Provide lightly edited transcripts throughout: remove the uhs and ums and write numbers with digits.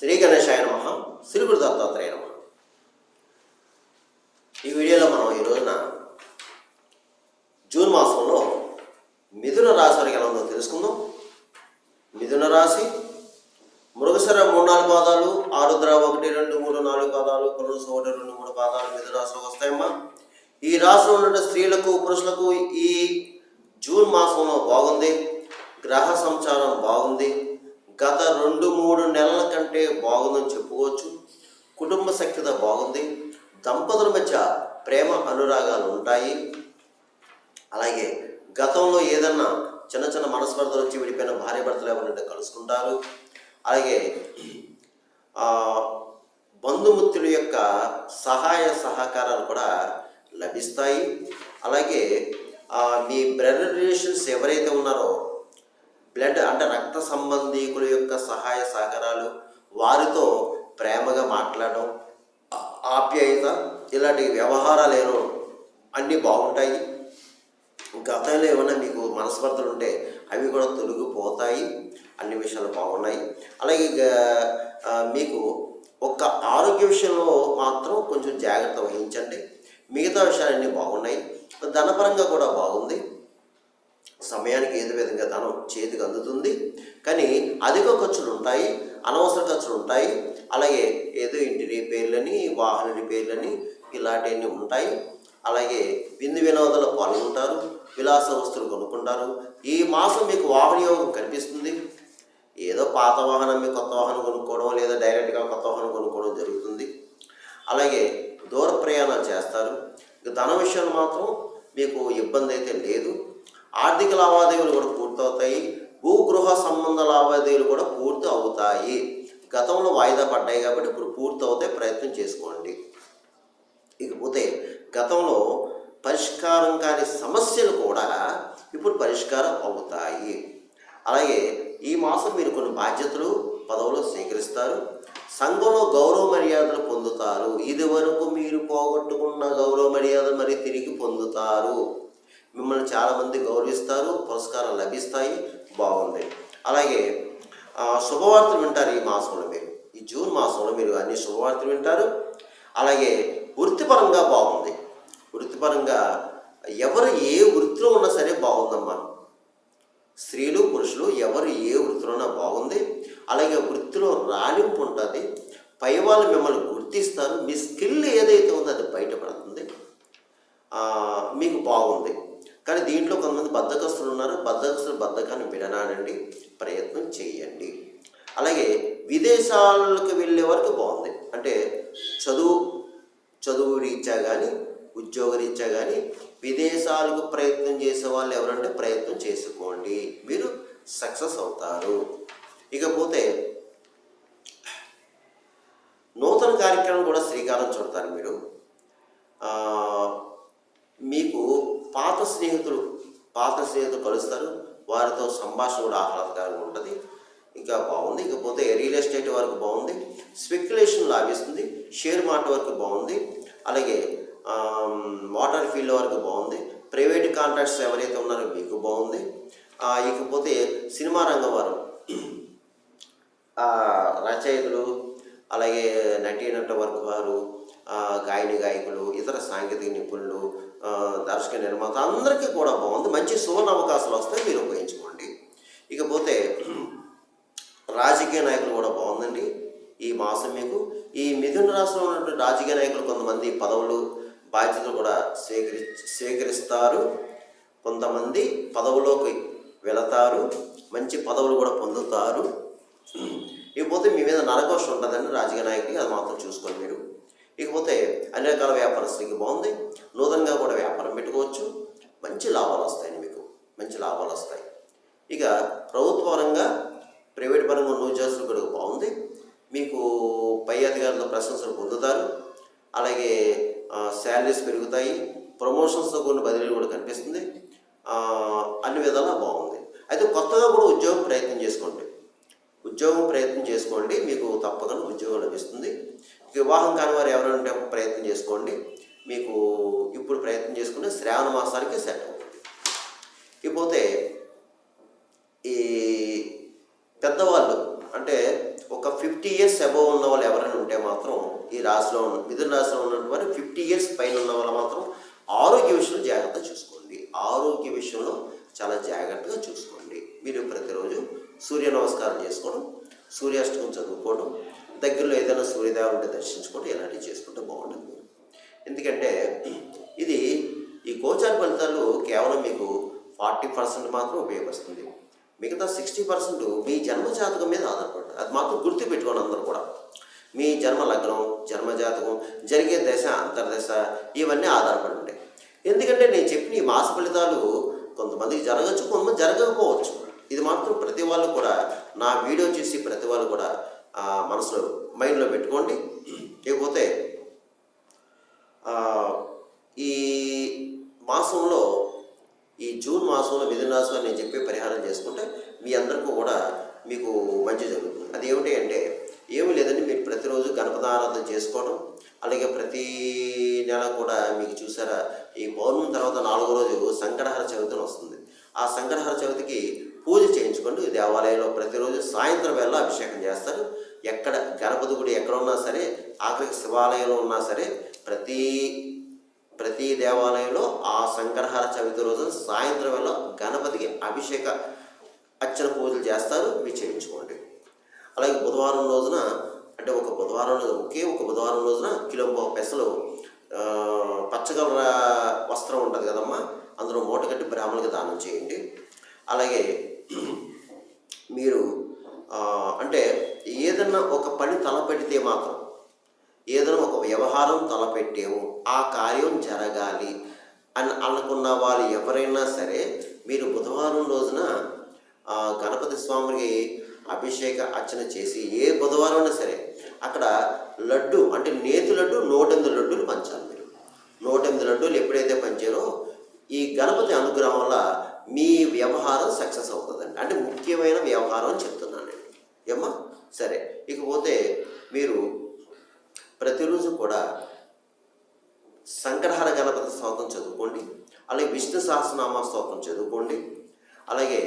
శ్రీ గణేశాయ నమః. శ్రీ గురు దత్తాత్రేయ నమః. ఈ వీడియోలో మనం ఈ రోజున జూన్ మాసంలో మిథున రాశి వారికి ఎలా ఉందో తెలుసుకుందాం. మిథున రాశి మృగశిర 3-4 పాదాలు, ఆరుద్ర 1-2-3-4 పాదాలు, పునరుస 1-2-3 పాదాలు మిథున రాశిలోకి వస్తాయమ్మా. ఈ రాశిలో ఉన్న స్త్రీలకు పురుషులకు ఈ జూన్ మాసంలో బాగుంది. గ్రహ సంచారం బాగుంది. గత 2-3 నెలల కంటే బాగుందని చెప్పుకోవచ్చు. కుటుంబ సఖ్యత బాగుంది. దంపతుల మధ్య ప్రేమ అనురాగాలు ఉంటాయి. అలాగే గతంలో ఏదన్నా చిన్న చిన్న మనస్పర్ధలు వచ్చి విడిపోయిన భార్య భర్తలు ఎవరంటే కలుసుకుంటారు. అలాగే బంధుమిత్రుల యొక్క సహాయ సహకారాలు కూడా లభిస్తాయి. అలాగే మీ బ్లడ్ రిలేషన్స్ ఎవరైతే ఉన్నారో, బ్లడ్ అంటే రక్త సంబంధీకుల యొక్క సహాయ సహకారాలు, వారితో ప్రేమగా మాట్లాడడం, ఆప్యాయత, ఇలాంటి వ్యవహారాలు ఏమో అన్నీ బాగుంటాయి. గతంలో ఏమైనా మీకు మనస్పర్ధలు ఉంటే అవి కూడా తొలగిపోతాయి. అన్ని విషయాలు బాగున్నాయి. అలాగే మీకు ఒక్క ఆరోగ్య విషయంలో మాత్రం కొంచెం జాగ్రత్త వహించండి. మిగతా విషయాలన్నీ బాగున్నాయి. ధనపరంగా కూడా బాగుంది. సమయానికి ఏదో విధంగా ధనం చేతికి అందుతుంది. కానీ అధిక ఖర్చులు ఉంటాయి, అనవసర ఖర్చులు ఉంటాయి. అలాగే ఏదో ఇంటి రిపేర్లని, వాహన రిపేర్లని ఇలాంటివన్నీ ఉంటాయి. అలాగే విందు వినోదాలు పాల్గొంటారు. విలాస వస్తువులు కొనుక్కుంటారు. ఈ మాసం మీకు వాహన యోగం కనిపిస్తుంది. ఏదో పాత వాహనం మీ కొత్త వాహనం కొనుక్కోవడం, లేదా డైరెక్ట్గా కొత్త వాహనం కొనుక్కోవడం జరుగుతుంది. అలాగే దూర ప్రయాణాలు చేస్తారు. ధన విషయంలో మాత్రం మీకు ఇబ్బంది అయితే లేదు. ఆర్థిక లావాదేవీలు కూడా పూర్తవుతాయి. భూగృహ సంబంధ లావాదేవీలు కూడా పూర్తి అవుతాయి. గతంలో వాయిదా పడ్డాయి కాబట్టి ఇప్పుడు పూర్తి అవుతాయి. ప్రయత్నం చేసుకోండి. ఇకపోతే గతంలో పరిష్కారం కాని సమస్యలు కూడా ఇప్పుడు పరిష్కారం అవుతాయి. అలాగే ఈ మాసం మీరు కొన్ని బాధ్యతలు, పదవులు స్వీకరిస్తారు. సంఘంలో గౌరవ మర్యాదలు పొందుతారు. ఇది వరకు మీరు పోగొట్టుకున్న గౌరవ మర్యాదలు మరి తిరిగి పొందుతారు. మిమ్మల్ని చాలామంది గౌరవిస్తారు. పురస్కారం లభిస్తాయి. బాగుంది. అలాగే శుభవార్తలు వింటారు. ఈ మాసంలో మీరు, ఈ జూన్ మాసంలో మీరు అన్ని శుభవార్తలు వింటారు. అలాగే వృత్తిపరంగా బాగుంది. వృత్తిపరంగా ఎవరు ఏ వృత్తిలో ఉన్నా సరే బాగుందమ్మా. స్త్రీలు పురుషులు ఎవరు ఏ వృత్తిలో ఉన్నా బాగుంది. అలాగే వృత్తిలో రాణింపు ఉంటుంది. పై వాళ్ళు మిమ్మల్ని గుర్తిస్తారు. మీ స్కిల్ ఏదైతే ఉందో అది బయటపడుతుంది. మీకు బాగుంది. కానీ దీంట్లో కొంతమంది బద్ధకస్తులు ఉన్నారు. బద్ధకాన్ని విడనాడండి. ప్రయత్నం చేయండి. అలాగే విదేశాలకు వెళ్ళే వరకు బాగుంది. అంటే చదువు రీత్యా కానీ, ఉద్యోగ రీత్యా కానీ విదేశాలకు ప్రయత్నం చేసే వాళ్ళు ఎవరంటే ప్రయత్నం చేసుకోండి. మీరు సక్సెస్ అవుతారు. ఇకపోతే నూతన కార్యక్రమం కూడా శ్రీకారం చుడతారు మీరు. మీకు పాత స్నేహితులు కలుస్తారు. వారితో సంభాషణ కూడా ఆహ్లాదకరంగా ఉంటుంది. ఇంకా బాగుంది. ఇకపోతే రియల్ ఎస్టేట్ వరకు బాగుంది. స్పెక్యులేషన్ లాభిస్తుంది. షేర్ మార్కెట్ వరకు బాగుంది. అలాగే మోటార్ ఫీల్డ్ వరకు బాగుంది. ప్రైవేట్ కాంట్రాక్ట్స్ ఎవరైతే ఉన్నారో మీకు బాగుంది. ఇకపోతే సినిమా రంగం వారు, రచయితలు, అలాగే నటీనట వర్గ వారు, గాయకులు, ఇతర సాంకేతిక నిపుణులు, దర్శక నిర్మాత అందరికీ కూడా బాగుంది. మంచి సువర్ణ అవకాశాలు వస్తాయి. మీరు ఉపయోగించుకోండి. ఇకపోతే రాజకీయ నాయకులు కూడా బాగుందండి. ఈ మాసం మీకు ఈ మిథున రాశిలో ఉన్నటువంటి రాజకీయ నాయకులు కొంతమంది పదవులు, బాధ్యతలు కూడా స్వీకరిస్తారు. కొంతమంది పదవులోకి వెళతారు. మంచి పదవులు కూడా పొందుతారు. ఇకపోతే మీ మీద నరకోశం ఉంటుందండి రాజకీయ నాయకుడికి. అది మాత్రం చూసుకోండి మీరు. ఇకపోతే అన్ని రకాల వ్యాపారస్తులకి బాగుంది. నూతనంగా కూడా వ్యాపారం పెట్టుకోవచ్చు. మంచి లాభాలు వస్తాయండి. మీకు మంచి లాభాలు వస్తాయి. ఇక ప్రభుత్వ పరంగా, ప్రైవేట్ పరంగా ఉన్న ఉద్యోగస్తులు కూడా బాగుంది. మీకు పై అధికారులతో ప్రశంసలు పొందుతారు. అలాగే శాలరీస్ పెరుగుతాయి. ప్రమోషన్స్తో కొన్ని బదిలీలు కూడా కనిపిస్తుంది. అన్ని విధాలా బాగుంది. అయితే కొత్తగా కూడా ఉద్యోగం ప్రయత్నం చేసుకోండి. మీకు తప్పకుండా ఉద్యోగం లభిస్తుంది. వివాహం కాని వారు ఎవరైనా ప్రయత్నం చేసుకోండి. మీకు ఇప్పుడు ప్రయత్నం చేసుకుంటే శ్రావణ మాసానికి సెట్ అవుతుంది. ఇకపోతే ఈ పెద్దవాళ్ళు అంటే ఒక 50 ఇయర్స్ అబోవ్ ఉన్న వాళ్ళు ఎవరైనా ఉంటే మాత్రం ఈ రాశిలో మిథున రాశిలో ఉన్నటువంటి వారు 50 ఇయర్స్ పైన ఉన్న వాళ్ళు మాత్రం ఆరోగ్య విషయంలో జాగ్రత్త చూసుకోండి. ఆరోగ్య విషయంలో చాలా జాగ్రత్తగా చూసుకోండి. మీరు ప్రతిరోజు సూర్య నమస్కారం చేసుకోవడం, సూర్యాష్టకం చదువుకోవడం, దగ్గరలో ఏదైనా సూర్యోదయం ఉంటే దర్శించుకోవడం, ఇలాంటివి చేసుకుంటే బాగుంటుంది. ఎందుకంటే ఇది ఈ గోచార ఫలితాలు కేవలం మీకు 40% మాత్రం ఉపయోగపడుతుంది. మిగతా 60% మీ జన్మ జాతకం మీద ఆధారపడుతుంది. అది మాత్రం గుర్తుపెట్టుకోండి అందరూ కూడా. మీ జన్మ లగ్నం, జన్మ జాతకం, జరిగే దశ, అంతర్దశ ఇవన్నీ ఆధారపడి ఉంటాయి. ఎందుకంటే నేను చెప్పిన ఈ మాస ఫలితాలు కొంతమందికి జరగచ్చు, కొంతమంది జరగకపోవచ్చు. ఇది మాత్రం ప్రతి వాళ్ళు కూడా నా వీడియో చూసి ప్రతి వాళ్ళు కూడా మనసులో మైండ్లో పెట్టుకోండి. లేకపోతే ఈ మాసంలో, ఈ జూన్ మాసంలో మిథున రాశిలో నేను చెప్పే పరిహారం చేసుకుంటే మీ అందరికీ కూడా మీకు మంచి జరుగుతుంది. అది ఏమిటి అంటే ఏమీ లేదండి, మీరు ప్రతిరోజు గణపతి ఆరాధన చేసుకోవడం, అలాగే ప్రతి నెల కూడా మీకు చూసారా ఈ పౌర్ణమి తర్వాత 4వ రోజు సంకటహర చవితి వస్తుంది. ఆ సంకటహర చవితికి పూజ చేయించుకోండి. దేవాలయంలో ప్రతిరోజు సాయంత్రం వేళ అభిషేకం చేస్తారు. ఎక్కడ గణపతి గుడి ఎక్కడ ఉన్నా సరే, ఆఖరికి శివాలయంలో ఉన్నా సరే, ప్రతి దేవాలయంలో ఆ సంకటహర చవితి రోజు సాయంత్రం వేళ గణపతికి అభిషేక అర్చన పూజలు చేస్తారు. మీరు చేయించుకోండి. అలాగే బుధవారం రోజున, అంటే ఒకే ఒక బుధవారం రోజున కిలో పెసలు పచ్చగల వస్త్రం ఉంటుంది కదమ్మా, అందులో మూట కట్టి బ్రాహ్మణులకి దానం చేయండి. అలాగే మీరు అంటే ఏదన్నా ఒక పని తలపెడితే మాత్రం, ఏదైనా ఒక వ్యవహారం తలపెట్టేమో ఆ కార్యం జరగాలి అని అనుకున్న వాళ్ళు ఎవరైనా సరే మీరు బుధవారం రోజున గణపతి స్వామికి అభిషేక అర్చన చేసి, ఏ బుధవారం అయినా సరే అక్కడ లడ్డు అంటే నేతి లడ్డు 108 లడ్డూలు పంచాలి. మీరు 108 లడ్డూలు ఎప్పుడైతే పంచారో ఈ గణపతి అనుగ్రహం వల్ల మీ వ్యవహారం సక్సెస్ అవుతుందండి. అంటే ముఖ్యమైన వ్యవహారం అని చెప్తున్నానండి ఏమ్మా. సరే, ఇకపోతే మీరు ప్రతిరోజు కూడా సంకటహర గణపతి స్తోత్రం చదువుకోండి. అలాగే విష్ణు సహస్రనామ స్తోత్రం చదువుకోండి. అలాగే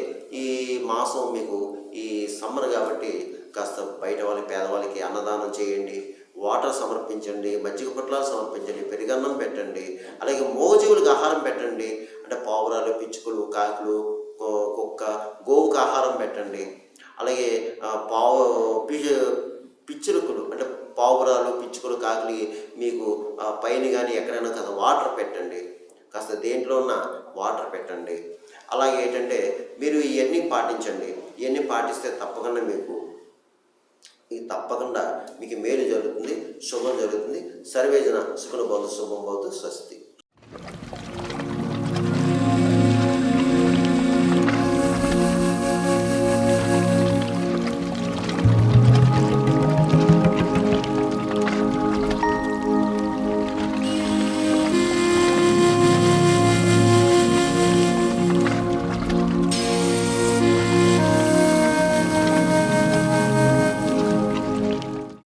ఈ మాసం మీకు ఈ సమ్మర్ కాబట్టి కాస్త బయట వాళ్ళకి, పేదవాళ్ళకి అన్నదానం చేయండి, వాటర్ సమర్పించండి, మజ్జిగ పొట్లాలు సమర్పించండి, పెరుగన్నం పెట్టండి. అలాగే మోజీవులకు ఆహారం పెట్టండి. అంటే పావురాలు, పిచ్చుకలు, కాకులు, కుక్క, గోవుకు ఆహారం పెట్టండి. అలాగే పిచ్చుకలు అంటే పావురాలు, పిచ్చుకలు, కాకులు మీకు పైన కానీ ఎక్కడైనా కాస్త వాటర్ పెట్టండి. కాస్త దేంట్లో ఉన్న వాటర్ పెట్టండి. అలాగే ఏంటంటే మీరు ఇవన్నీ పాటించండి. ఇవన్నీ పాటిస్తే తప్పకుండా మీకు మేలు జరుగుతుంది, శుభం జరుగుతుంది. సర్వేజన సుఖను భవతు, శుభం భవతు, స్వస్తి.